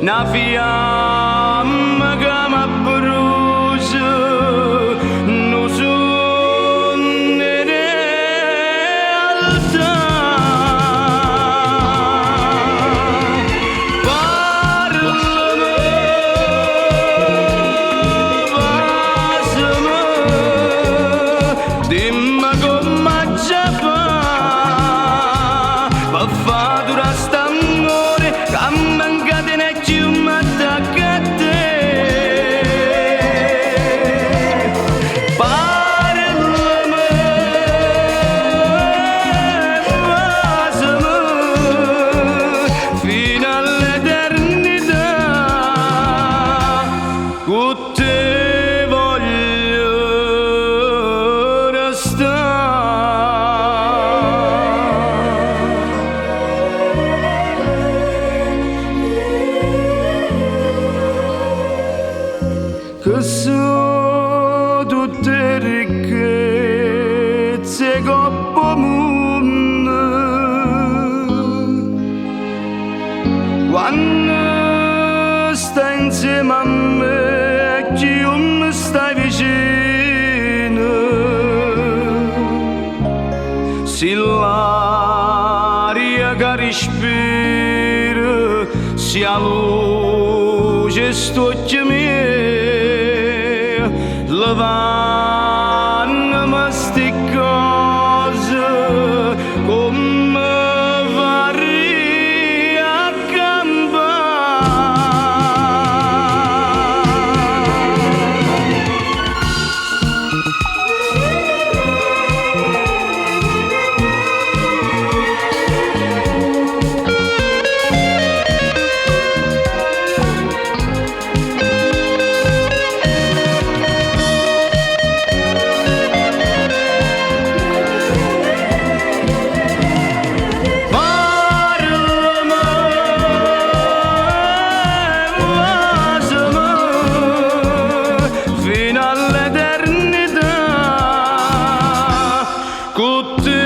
una fiamma che mi brucia, non sono in realtà. Parlami, basami, dimmi come già fa, per fare durare st'amore che mi incatena e ci mi attacca a te. Parlami, basami, fino all'eternità, con te voglio restare. Che sono tutte ricchezze coppo mondo, quando stai insieme a me e chi mi stai vicino, se l'aria che respiro sia luce st'occhi miei, levandomi sti cose come farei a fino all'eternità, con te